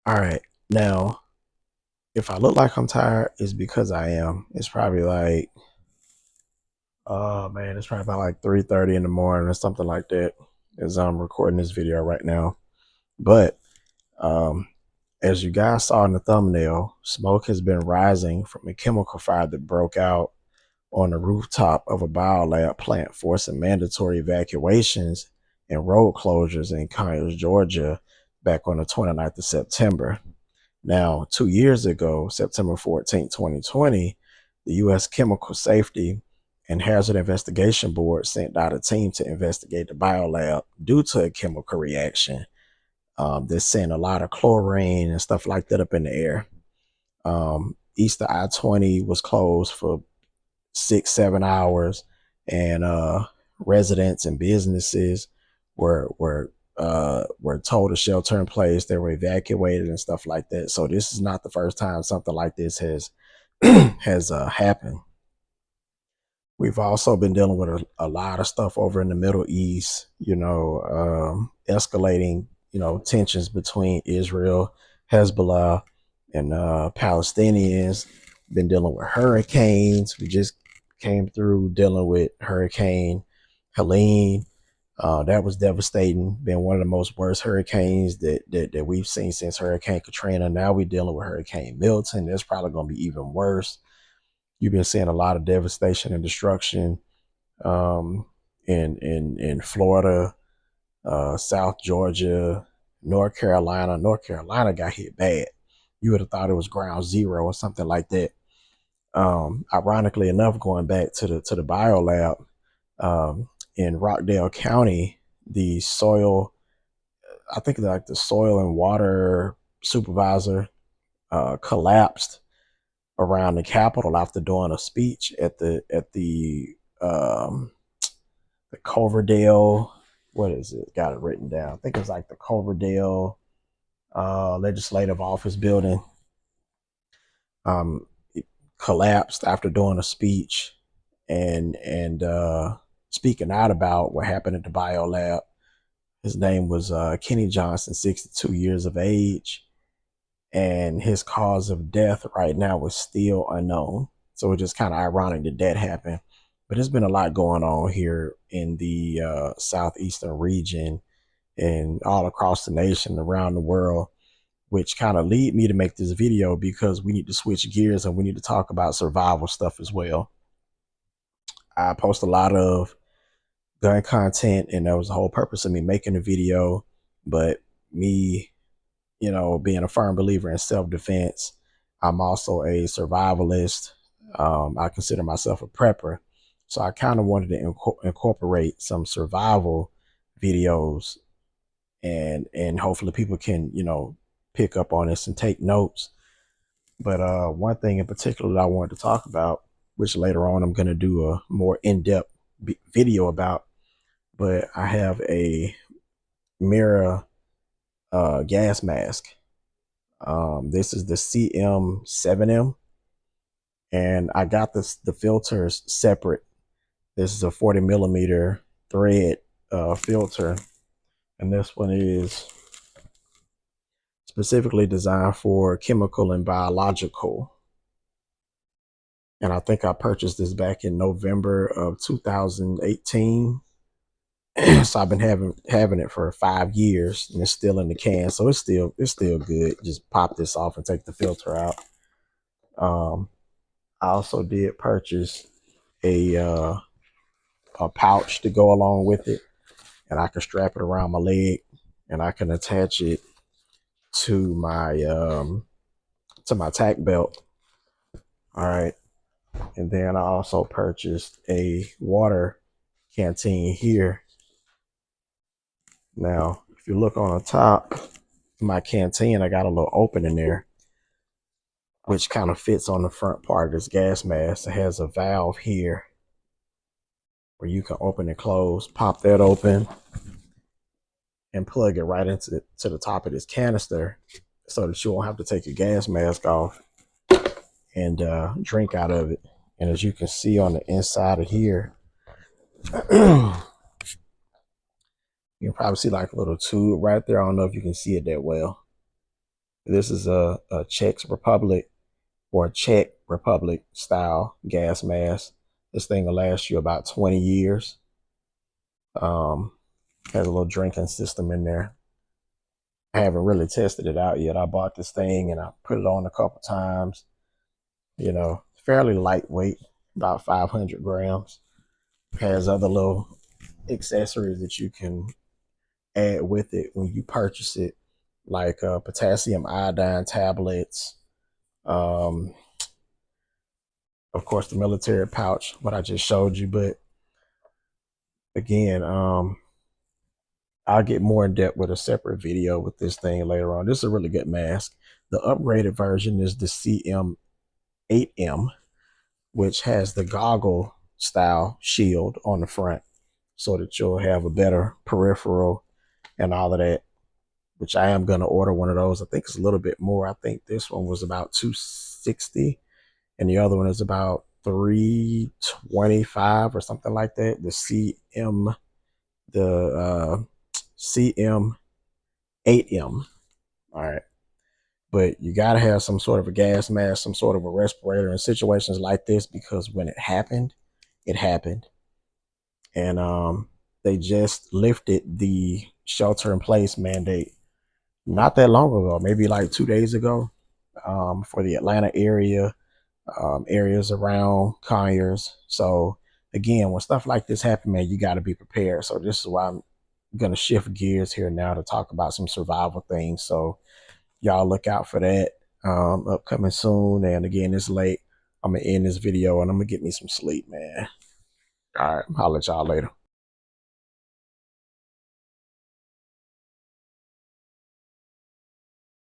All right. Now, if I look like I'm tired, it's because I am. It's probably like, oh man, it's probably about like 3:30 in the morning or something like that as I'm recording this video right now. But um, as you guys saw in the thumbnail, smoke has been rising from a chemical fire that broke out on the rooftop of a biolab plant, forcing mandatory evacuations and road closures in Conyers, Georgia, back on the 29th of September. Now, 2 years ago, September 14th, 2020, the U.S. Chemical Safety and Hazard Investigation Board sent out a team to investigate the biolab due to a chemical reaction. They're seeing a lot of chlorine and stuff like that up in the air. East of I-20 was closed for 6, 7 hours, and residents and businesses were told to shelter in place. They were evacuated and stuff like that. So this is not the first time something like this has has happened. We've also been dealing with a lot of stuff over in the Middle East, escalating, tensions between Israel, Hezbollah, and Palestinians. Been dealing with hurricanes. We just came through dealing with Hurricane Helene. That was devastating. Been one of the most worst hurricanes that we've seen since Hurricane Katrina. Now we're dealing with Hurricane Milton. That's probably going to be even worse. You've been seeing a lot of devastation and destruction um, in Florida, South Georgia, North Carolina. North Carolina got hit bad. You would have thought it was ground zero or something like that. Ironically enough, going back to the biolab in Rockdale County, the soil, I think like the soil and water supervisor collapsed around the Capitol after doing a speech at the Coverdale. What is it? Got it written down. I think it's like the Coverdale Legislative Office building. It collapsed after doing a speech and speaking out about what happened at the biolab. His name was Kenny Johnson, 62 years of age, and his cause of death right now is still unknown. So it's just kind of ironic that that happened. But there's been a lot going on here in the southeastern region and all across the nation, around the world, which kind of lead me to make this video because we need to switch gears and we need to talk about survival stuff as well. I post a lot of gun content, and that was the whole purpose of me making the video. But me, being a firm believer in self-defense, I'm also a survivalist. I consider myself a prepper. So I kind of wanted to incorporate some survival videos, and hopefully people can, pick up on this and take notes. But one thing in particular that I wanted to talk about, which later on I'm going to do a more in-depth video about, but I have a mirror gas mask. This is the CM7M, and I got the filters separate. This is a 40 millimeter thread filter, and this one is specifically designed for chemical and biological. And I think I purchased this back in November of 2018. So I've been having it for 5 years, and it's still in the can, so it's still good. Just pop this off and take the filter out. I also did purchase a a pouch to go along with it, and I can strap it around my leg, and I can attach it to my tack belt. All right, and then I also purchased a water canteen here. Now, if you look on the top of my canteen, I got a little opening there, which kind of fits on the front part of this gas mask. It has a valve here where you can open and close, pop that open, and plug it right into the top of this canister so that you won't have to take your gas mask off and drink out of it. And as you can see on the inside of here, you can probably see like a little tube right there. I don't know if you can see it that well, This is a Czech Republic or a Czech Republic style gas mask. This thing will last you about 20 years. Um, has a little drinking system in there. I haven't really tested it out yet. I bought this thing and I put it on a couple times. You know, fairly lightweight, about 500 grams. Has other little accessories that you can add with it when you purchase it, like potassium iodine tablets. Um, of course, the military pouch, what I just showed you. But again, I'll get more in depth with a separate video with this thing later on. This is a really good mask. The upgraded version is the CM8M, which has the goggle style shield on the front so that you'll have a better peripheral and all of that, which I am going to order one of those. I think it's a little bit more. I think this one was about 260 and the other one is about 325 or something like that. The CM8M. All right. But you got to have some sort of a gas mask, some sort of a respirator in situations like this, because when it happened, it happened. And they just lifted the shelter in place mandate not that long ago, maybe like 2 days ago, for the Atlanta area, areas around Conyers. So again, when stuff like this happen, man, you got to be prepared. So this is why I'm gonna shift gears here now to talk about some survival things. So y'all look out for that, upcoming soon. And again, it's late. I'm gonna end this video and I'm gonna get me some sleep, man. All right, I'll let y'all later.